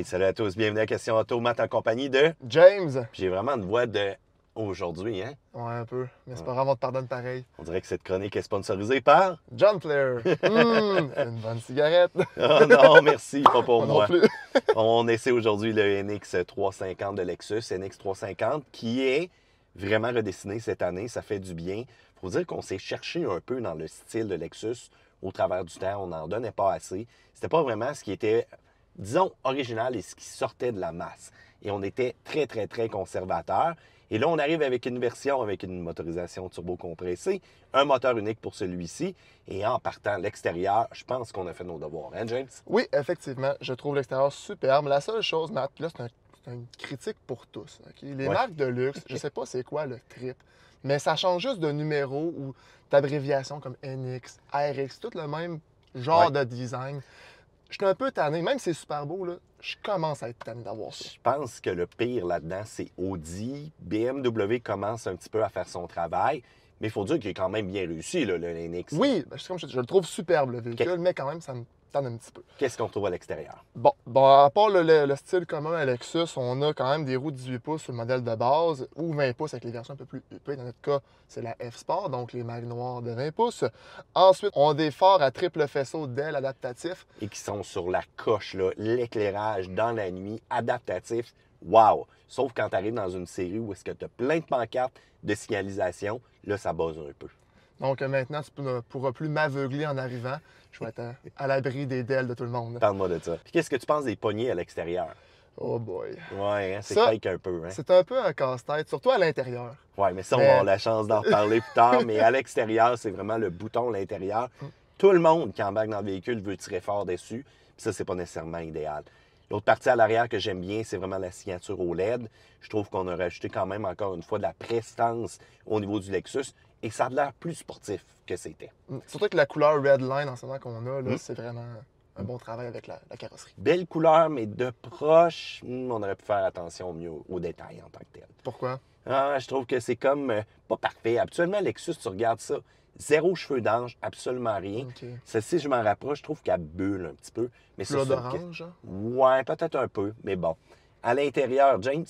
Hey, salut à tous, bienvenue à Question Auto, Matt en compagnie de... James! J'ai vraiment une voix de aujourd'hui, hein? Ouais, un peu. Mais c'est pas grave, on te pardonne pareil. On dirait que cette chronique est sponsorisée par... John Player! Une bonne cigarette! Oh non, merci, pas pour Moi non moi. plus. On essaie aujourd'hui le NX350 de Lexus, NX350, qui est vraiment redessiné cette année, ça fait du bien. Faut dire qu'on s'est cherché un peu dans le style de Lexus au travers du temps, on n'en donnait pas assez. C'était pas vraiment ce qui était, disons, original et ce qui sortait de la masse. Et on était très, très, très conservateur. Et là, on arrive avec une version avec une motorisation turbo compressée, un moteur unique pour celui-ci. Et en partant l'extérieur, je pense qu'on a fait nos devoirs, hein, James? Oui, effectivement, je trouve l'extérieur superbe. La seule chose, Matt, là, c'est une critique pour tous. OK? Les Ouais. marques de luxe, je sais pas c'est quoi le trip, mais ça change juste de numéro ou d'abréviation comme NX, RX, tout le même genre de design. Je suis un peu tanné, même si c'est super beau, là, je commence à être tanné d'avoir ça. Je pense que le pire là-dedans, c'est Audi. BMW commence un petit peu à faire son travail, mais il faut dire qu'il est quand même bien réussi, là, le NX. Oui, ben, comme je le trouve superbe, le véhicule, mais quand même, ça me tanne un petit peu. Qu'est-ce qu'on trouve à l'extérieur? Bon, à part le style commun à Lexus, on a quand même des roues 18 pouces sur le modèle de base ou 20 pouces avec les versions un peu plus huppées. Dans notre cas, c'est la F-Sport, donc les mags noires de 20 pouces. Ensuite, on a des phares à triple faisceau d'aile adaptatif. Et qui sont sur la coche, là, l'éclairage dans la nuit, adaptatif. Wow! Sauf quand tu arrives dans une série où est-ce que tu as plein de pancartes de signalisation, là, ça buzz un peu. Donc maintenant, tu ne pourras plus m'aveugler en arrivant. Je vais être à l'abri des DEL de tout le monde. Parle-moi de ça. Puis qu'est-ce que tu penses des poignées à l'extérieur? Oh boy. Ouais, hein, c'est Ça, fake un peu, hein? C'est un peu un casse-tête, surtout à l'intérieur. Ouais, mais ça, on Mais- va avoir la chance d'en reparler plus tard. Mais à l'extérieur, c'est vraiment le bouton à l'intérieur. Tout le monde qui embarque dans le véhicule veut tirer fort dessus. Puis ça, c'est pas nécessairement idéal. L'autre partie à l'arrière que j'aime bien, c'est vraiment la signature OLED. Je trouve qu'on a rajouté quand même, encore une fois, de la prestance au niveau du Lexus. Et ça a l'air plus sportif que c'était. Surtout que la couleur Redline en ce moment qu'on a, là, c'est vraiment un bon travail avec la carrosserie. Belle couleur, mais de proche, on aurait pu faire attention mieux aux détails en tant que tel. Pourquoi? Ah, je trouve que c'est comme pas parfait. Habituellement, Lexus, tu regardes ça, zéro cheveux d'ange, absolument rien. OK. Celle-ci, je m'en rapproche, je trouve qu'elle bulle un petit peu. Mais ça, Couleur c'est une d'orange, genre? Ouais, peut-être un peu, mais bon. À l'intérieur, James,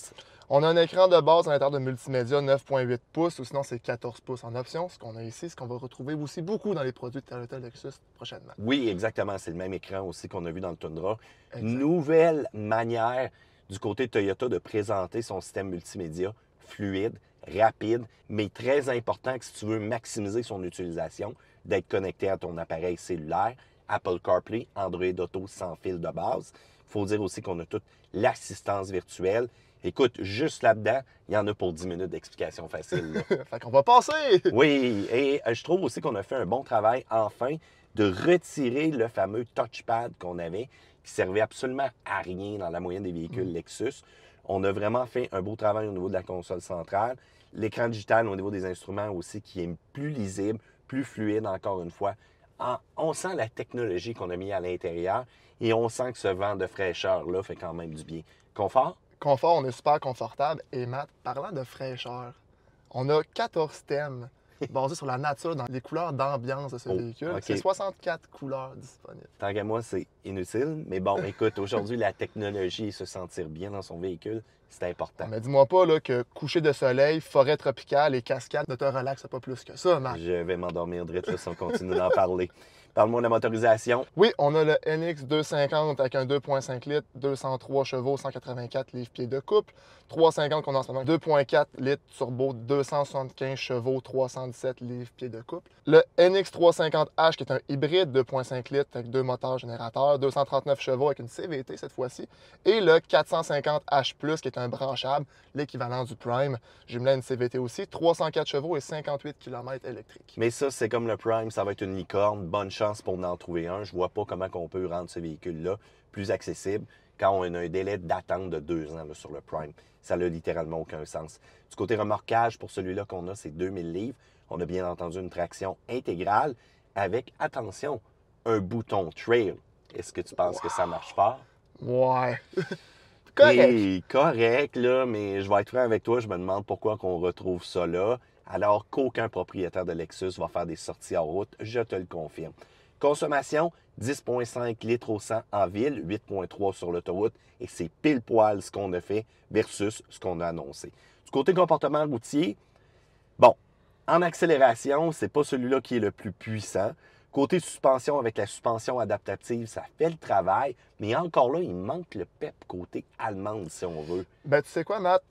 On a un écran de base à l'intérieur de multimédia 9.8 pouces ou sinon c'est 14 pouces en option. Ce qu'on a ici, ce qu'on va retrouver aussi beaucoup dans les produits de Toyota Lexus prochainement. oui, exactement, c'est le même écran aussi qu'on a vu dans le Tundra. Exact. Nouvelle manière du côté de Toyota de présenter son système multimédia fluide, rapide, mais très important que si tu veux maximiser son utilisation, d'être connecté à ton appareil cellulaire, Apple CarPlay, Android Auto sans fil de base. Il faut dire aussi qu'on a toute l'assistance virtuelle. Écoute, juste là-dedans, il y en a pour 10 minutes d'explication facile, là. Fait qu'on va passer! Oui, et je trouve aussi qu'on a fait un bon travail, enfin, de retirer le fameux touchpad qu'on avait, qui servait absolument à rien dans la moyenne des véhicules Lexus. On a vraiment fait un beau travail au niveau de la console centrale. L'écran digital au niveau des instruments aussi, qui est plus lisible, plus fluide, encore une fois. On sent la technologie qu'on a mis à l'intérieur et on sent que ce vent de fraîcheur-là fait quand même du bien. Confort? Confort, on est super confortable. Et Matt, parlant de fraîcheur, on a 14 thèmes basés sur la nature, dans les couleurs d'ambiance de ce véhicule. OK. C'est 64 couleurs disponibles. Tant qu'à moi, c'est inutile. Mais bon, écoute, aujourd'hui, la technologie et se sentir bien dans son véhicule, c'est important. Mais dis-moi pas là, que coucher de soleil, forêt tropicale et cascade ne te relaxent pas plus que ça, Matt. Je vais m'endormir direct là si on continue d'en parler. Parle-moi de la motorisation. Oui, on a le NX 250 avec un 2.5 litres, 203 chevaux, 184 livres-pieds de couple. 350 qu'on a en ce moment, 2.4 litres turbo, 275 chevaux, 317 livres-pieds de couple. Le NX 350H qui est un hybride 2.5 litres avec deux moteurs générateurs, 239 chevaux avec une CVT cette fois-ci. Et le 450H+, qui est un branchable, l'équivalent du Prime, jumelé à une CVT aussi, 304 chevaux et 58 km électriques. Mais ça, c'est comme le Prime, ça va être une licorne. Bonne chance pour en trouver un. Je vois pas comment on peut rendre ce véhicule-là plus accessible quand on a un délai d'attente de 2 ans là, sur le Prime. Ça n'a littéralement aucun sens. Du côté remorquage, pour celui-là qu'on a, c'est 2000 livres. On a bien entendu une traction intégrale avec, attention, un bouton trail. Est-ce que tu penses que ça marche fort? Ouais. Correct. Et correct, là, mais je vais être franc avec toi, je me demande pourquoi on retrouve ça là, alors qu'aucun propriétaire de Lexus va faire des sorties en route, je te le confirme. Consommation, 10,5 litres au 100 en ville, 8,3 sur l'autoroute. Et c'est pile poil ce qu'on a fait versus ce qu'on a annoncé. Du côté comportement routier, bon, en accélération, c'est pas celui-là qui est le plus puissant. Côté suspension, avec la suspension adaptative, ça fait le travail. Mais encore là, il manque le pep côté allemande, si on veut. Ben, tu sais quoi, Matt?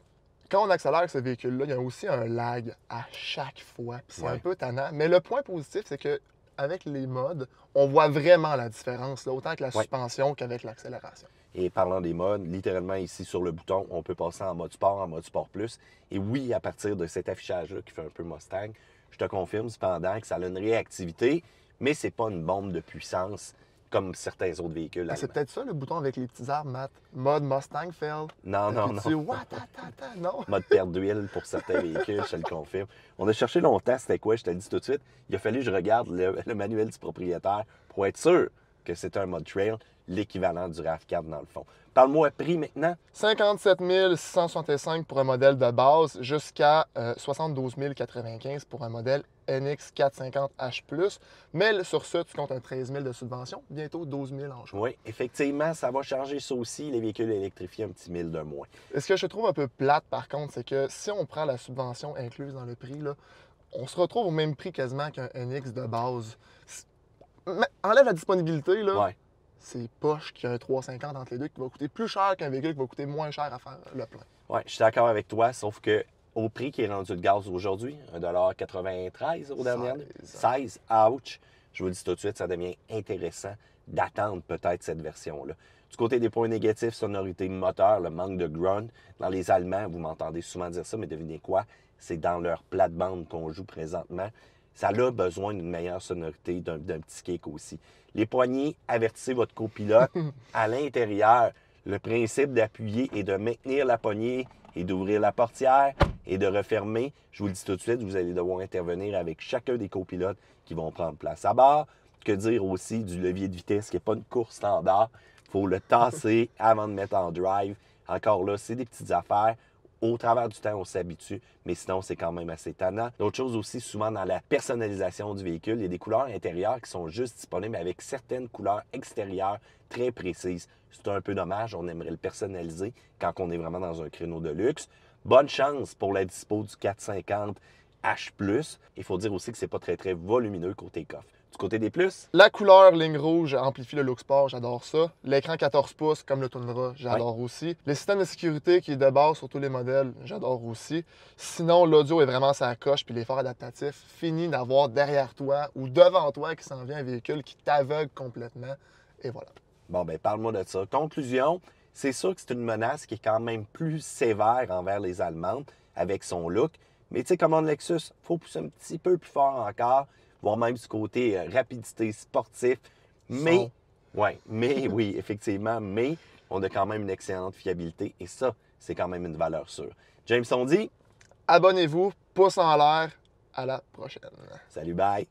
Quand on accélère ce véhicule-là, il y a aussi un lag à chaque fois. Puis c'est un peu tannant. Mais le point positif, c'est que avec les modes, on voit vraiment la différence, là, autant avec la suspension qu'avec l'accélération. Et parlant des modes, littéralement ici sur le bouton, on peut passer en mode sport plus. Et oui, à partir de cet affichage-là qui fait un peu Mustang, je te confirme cependant que ça a une réactivité, mais c'est pas une bombe de puissance comme certains autres véhicules. Ben, c'est peut-être ça le bouton avec les petits arbres, Matt. Mode Mustang fail. Non. Non. Mode perte d'huile pour certains véhicules, je te le confirme. On a cherché longtemps, c'était quoi, je te le dis tout de suite. Il a fallu que je regarde le manuel du propriétaire pour être sûr que c'est un mode trail, l'équivalent du RAV4 dans le fond. Parle-moi prix maintenant. 57 665 pour un modèle de base jusqu'à 72 095 pour un modèle NX 450H+. Mais sur ça, tu comptes un 13 000 de subvention, bientôt 12 000 en choix. Oui, effectivement, ça va changer ça aussi, les véhicules électrifiés, un petit 1000 de moins. Et ce que je trouve un peu plate, par contre, c'est que si on prend la subvention incluse dans le prix, là, on se retrouve au même prix quasiment qu'un NX de base. Mais enlève la disponibilité, là. Ouais. C'est poche qu'il y a un 350 entre les deux qui va coûter plus cher qu'un véhicule qui va coûter moins cher à faire le plein. Oui, je suis d'accord avec toi, sauf que au prix qui est rendu le gaz aujourd'hui, 1,93 $, au dernier, 16, ouch, je vous le dis tout de suite, ça devient intéressant d'attendre peut-être cette version-là. Du côté des points négatifs, sonorité moteur, le manque de grunt. Dans les Allemands, vous m'entendez souvent dire ça, mais devinez quoi? C'est dans leur plate-bande qu'on joue présentement. Ça a besoin d'une meilleure sonorité, d'un petit kick aussi. Les poignées, avertissez votre copilote. À l'intérieur, le principe d'appuyer et de maintenir la poignée et d'ouvrir la portière et de refermer. Je vous le dis tout de suite, vous allez devoir intervenir avec chacun des copilotes qui vont prendre place à bord. Que dire aussi du levier de vitesse qui n'est pas une course standard. Il faut le tasser avant de mettre en drive. Encore là, c'est des petites affaires. Au travers du temps, on s'habitue, mais sinon, c'est quand même assez tannant. D'autres choses aussi, souvent dans la personnalisation du véhicule, il y a des couleurs intérieures qui sont juste disponibles avec certaines couleurs extérieures très précises. C'est un peu dommage, on aimerait le personnaliser quand on est vraiment dans un créneau de luxe. Bonne chance pour la dispo du 450H+. Il faut dire aussi que c'est pas très volumineux côté coffre. Du côté des plus? La couleur ligne rouge amplifie le look sport, j'adore ça. L'écran 14 pouces comme le Tundra, j'adore aussi. Les systèmes de sécurité qui est de base sur tous les modèles, j'adore aussi. Sinon, l'audio est vraiment sa coche, puis les phares adaptatifs, fini d'avoir derrière toi ou devant toi qui s'en vient un véhicule qui t'aveugle complètement. Et voilà. Bon, ben parle-moi de ça. Conclusion, c'est sûr que c'est une menace qui est quand même plus sévère envers les Allemandes avec son look. Mais tu sais, comme en Lexus, il faut pousser un petit peu plus fort encore, voire même du côté rapidité sportif. Mais, oui, effectivement, mais on a quand même une excellente fiabilité et ça, c'est quand même une valeur sûre. Jameson dit, abonnez-vous, pouce en l'air, à la prochaine. salut, bye!